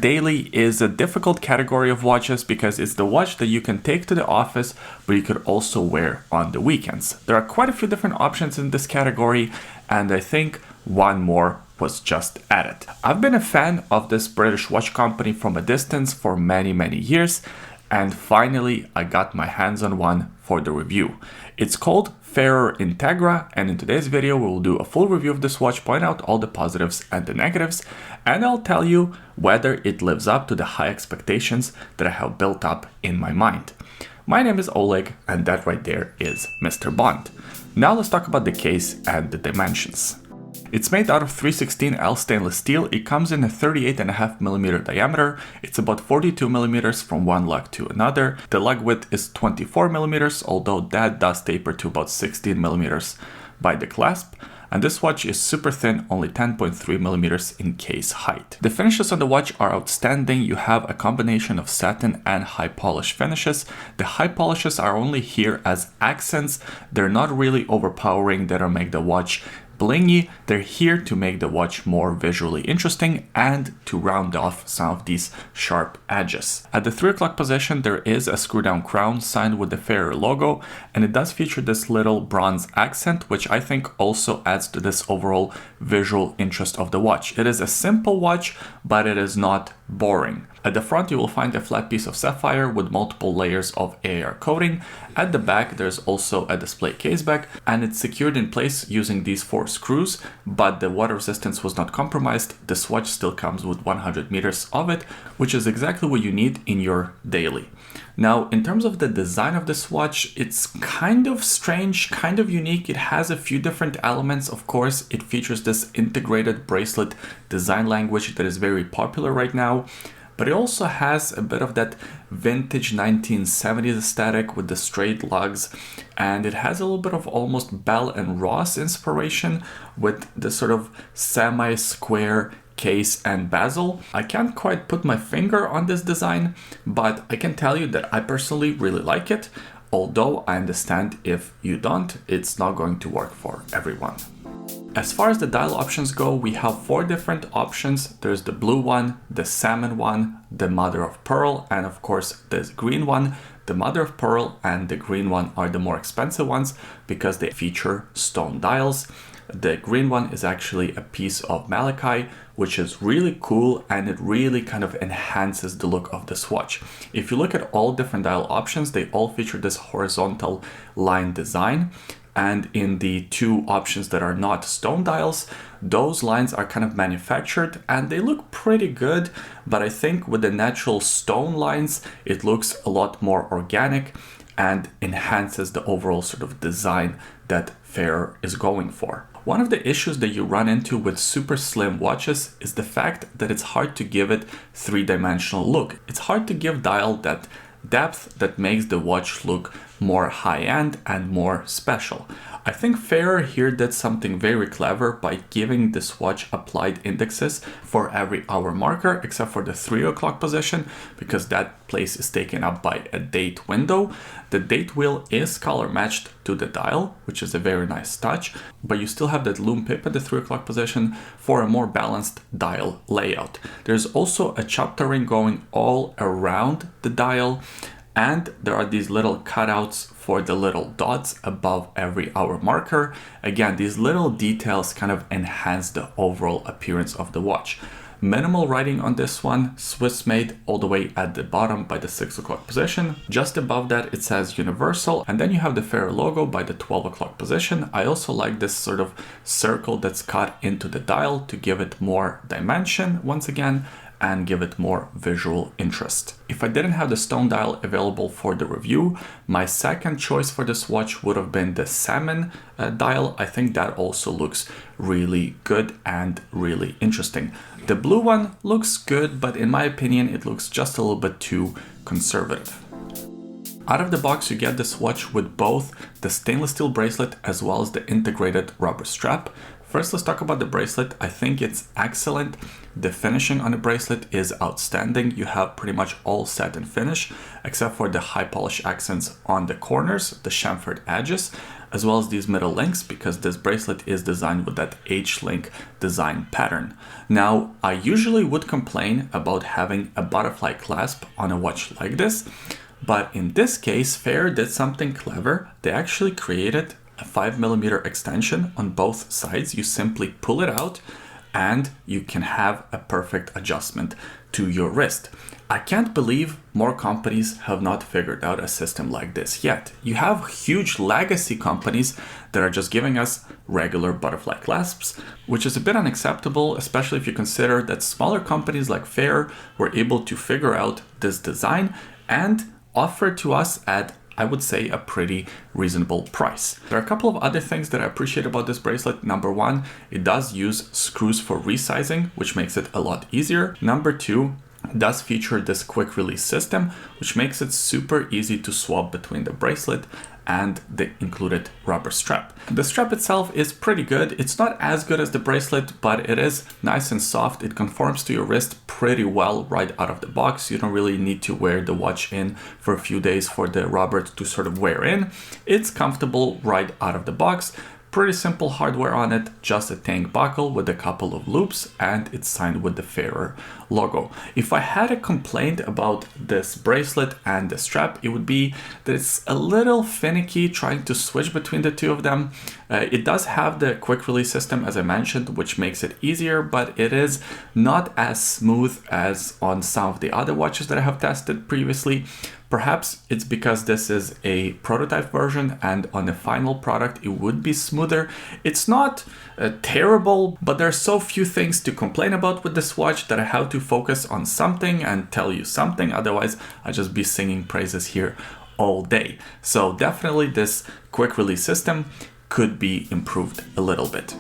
Daily is a difficult category of watches because it's the watch that you can take to the office, but you could also wear on the weekends. There are quite a few different options in this category, and I think one more was just added. I've been a fan of this British watch company from a distance for many years, and finally I got my hands on one for the review. It's called Farer Integra, and in today's video we will do a full review of this watch, point out all the positives and the negatives, and I'll tell you whether it lives up to the high expectations that I have built up in my mind. My name is Oleg, and that right there is Mr. Bond. Now let's talk about the case and the dimensions. It's made out of 316L stainless steel. It comes in a 38.5mm diameter. It's about 42mm from one lug to another. The lug width is 24mm, although that does taper to about 16mm by the clasp. And this watch is super thin, only 10.3mm in case height. The finishes on the watch are outstanding. You have a combination of satin and high polish finishes. The high polishes are only here as accents. They're not really overpowering. They don't make the watch blingy. They're here to make the watch more visually interesting and to round off some of these sharp edges. At the 3 o'clock position, there is a screw down crown signed with the Farer logo, and it does feature this little bronze accent, which I think also adds to this overall visual interest of the watch. It is a simple watch, but it is not boring. At the front, you will find a flat piece of sapphire with multiple layers of AR coating. At the back, there's also a display case back, and it's secured in place using these 4 screws, but the water resistance was not compromised. This watch still comes with 100 meters of it, which is exactly what you need in your daily. Now, in terms of the design of this watch, it's kind of strange, kind of unique. It has a few different elements. Of course, it features this integrated bracelet design language that is very popular right now. But it also has a bit of that vintage 1970s aesthetic with the straight lugs, and it has a little bit of almost Bell and Ross inspiration with the sort of semi-square case and bezel. I can't quite put my finger on this design, but I can tell you that I personally really like it, although I understand if you don't, it's not going to work for everyone. As far as the dial options go, we have 4 different options. There's the blue one, the salmon one, the mother of pearl, and of course this green one. The mother of pearl and the green one are the more expensive ones because they feature stone dials. The green one is actually a piece of malachite, which is really cool, and it really kind of enhances the look of this watch. If you look at all different dial options, they all feature this horizontal line design. And in the 2 options that are not stone dials, those lines are kind of manufactured and they look pretty good. But I think with the natural stone lines, it looks a lot more organic and enhances the overall sort of design that Farer is going for. One of the issues that you run into with super slim watches is the fact that it's hard to give it 3-dimensional look. It's hard to give dial that depth that makes the watch look more high-end and more special. I think Farer here did something very clever by giving this watch applied indexes for every hour marker, except for the 3 o'clock position, because that place is taken up by a date window. The date wheel is color matched to the dial, which is a very nice touch, but you still have that lume pip at the 3 o'clock position for a more balanced dial layout. There's also a chapter ring going all around the dial, and there are these little cutouts for the little dots above every hour marker. Again, these little details kind of enhance the overall appearance of the watch. Minimal writing on this one, Swiss made all the way at the bottom by the 6 o'clock position. Just above that it says Universal, and then you have the Farer logo by the 12 o'clock position. I also like this sort of circle that's cut into the dial to give it more dimension once again, and give it more visual interest. If I didn't have the stone dial available for the review, my second choice for this watch would have been the salmon dial. I think that also looks really good and really interesting. The blue one looks good, but in my opinion, it looks just a little bit too conservative. Out of the box, you get this watch with both the stainless steel bracelet as well as the integrated rubber strap. First, let's talk about the bracelet. I think it's excellent. The finishing on the bracelet is outstanding. You have pretty much all satin finish, except for the high polish accents on the corners, the chamfered edges. as well as these middle links, because this bracelet is designed with that H-link design pattern. Now, I usually would complain about having a butterfly clasp on a watch like this, but in this case, Farer did something clever. They actually created a 5mm extension on both sides. You simply pull it out and you can have a perfect adjustment to your wrist. I can't believe more companies have not figured out a system like this yet. You have huge legacy companies that are just giving us regular butterfly clasps, which is a bit unacceptable, especially if you consider that smaller companies like Farer were able to figure out this design and offer it to us at, I would say, a pretty reasonable price. There are a couple of other things that I appreciate about this bracelet. Number one, it does use screws for resizing, which makes it a lot easier. Number two, it does feature this quick release system, which makes it super easy to swap between the bracelet and the included rubber strap. The strap itself is pretty good. It's not as good as the bracelet, but it is nice and soft. It conforms to your wrist pretty well right out of the box. You don't really need to wear the watch in for a few days for the rubber to sort of wear in. It's comfortable right out of the box. Pretty simple hardware on it, just a tank buckle with a couple of loops, and it's signed with the Farer logo. If I had a complaint about this bracelet and the strap, it would be that it's a little finicky trying to switch between the two of them. It does have the quick release system, as I mentioned, which makes it easier, but it is not as smooth as on some of the other watches that I have tested previously. Perhaps it's because this is a prototype version and on the final product it would be smoother. It's not terrible, but there are so few things to complain about with this watch that I have to focus on something and tell you something. Otherwise, I'd just be singing praises here all day. So definitely this quick release system could be improved a little bit.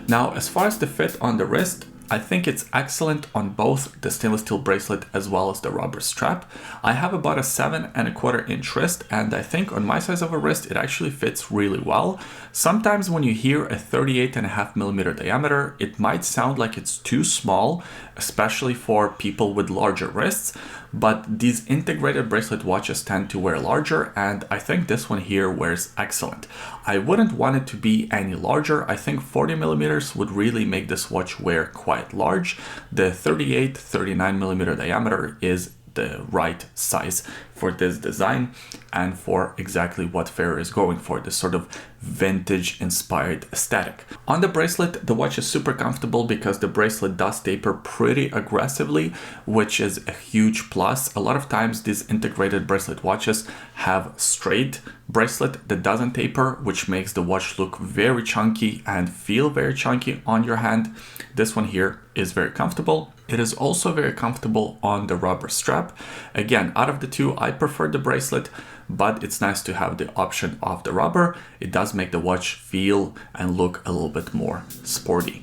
Now, as far as the fit on the wrist, I think it's excellent on both the stainless steel bracelet as well as the rubber strap. I have about a 7¼ inch wrist, and I think on my size of a wrist it actually fits really well. Sometimes when you hear a 38.5mm diameter, it might sound like it's too small, especially for people with larger wrists, but these integrated bracelet watches tend to wear larger, and I think this one here wears excellent. I wouldn't want it to be any larger. I think 40mm would really make this watch wear quite large. The 39mm diameter is the right size for this design and for exactly what Farer is going for, this sort of vintage inspired aesthetic. On the bracelet, the watch is super comfortable because the bracelet does taper pretty aggressively, which is a huge plus. A lot of times these integrated bracelet watches have straight bracelet that doesn't taper, which makes the watch look very chunky and feel very chunky on your hand. This one here is very comfortable. It is also very comfortable on the rubber strap. Again, out of the two, I prefer the bracelet, but it's nice to have the option of the rubber. It does make the watch feel and look a little bit more sporty.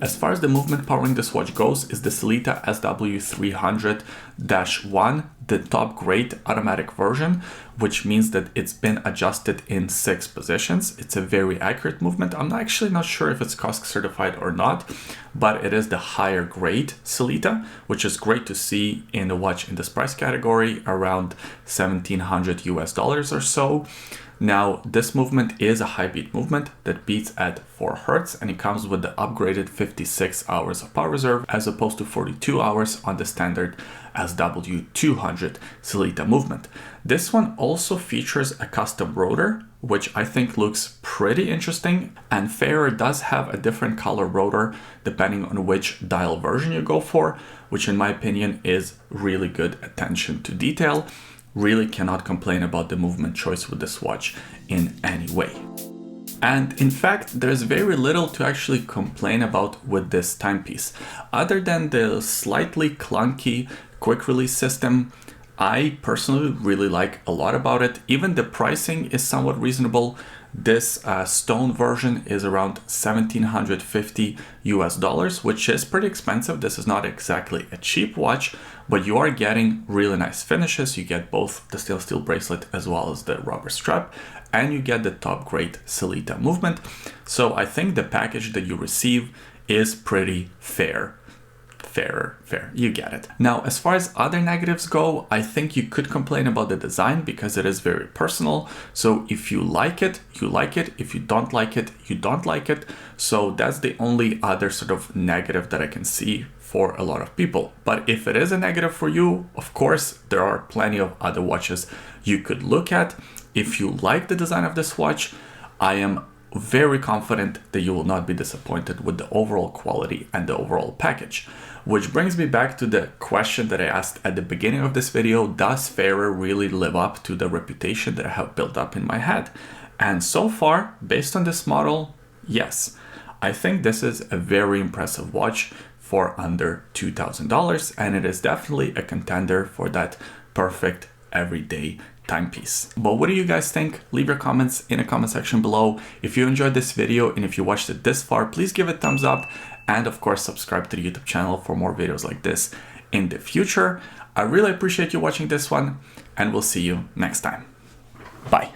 As far as the movement powering this watch goes, is the Sellita SW300-1, the top grade automatic version, which means that it's been adjusted in 6 positions. It's a very accurate movement. I'm actually not sure if it's COSC certified or not, but it is the higher grade Sellita, which is great to see in a watch in this price category, around $1,700 or so. Now, this movement is a high beat movement that beats at 4 Hz, and it comes with the upgraded 56 hours of power reserve as opposed to 42 hours on the standard SW200 Sellita movement. This one also features a custom rotor, which I think looks pretty interesting, and Farer does have a different color rotor depending on which dial version you go for, which in my opinion is really good attention to detail. Really cannot complain about the movement choice with this watch in any way. And in fact, there's very little to actually complain about with this timepiece. Other than the slightly clunky quick release system, I personally really like a lot about it. Even the pricing is somewhat reasonable. This stone version is around $1,750, which is pretty expensive. This is not exactly a cheap watch, but you are getting really nice finishes. You get both the stainless steel bracelet as well as the rubber strap, and you get the top grade Sellita movement. So I think the package that you receive is pretty fair Fair, you get it. Now, as far as other negatives go, I think you could complain about the design because it is very personal. So if you like it, you like it. If you don't like it, you don't like it. So that's the only other sort of negative that I can see for a lot of people. But if it is a negative for you, of course, there are plenty of other watches you could look at. If you like the design of this watch, I am very confident that you will not be disappointed with the overall quality and the overall package. Which brings me back to the question that I asked at the beginning of this video: does Farer really live up to the reputation that I have built up in my head? And so far, based on this model, yes. I think this is a very impressive watch for under $2,000, and it is definitely a contender for that perfect everyday timepiece. But what do you guys think? Leave your comments in the comment section below. If you enjoyed this video and if you watched it this far, please give it a thumbs up, and of course subscribe to the YouTube channel for more videos like this in the future. I really appreciate you watching this one, and we'll see you next time. Bye.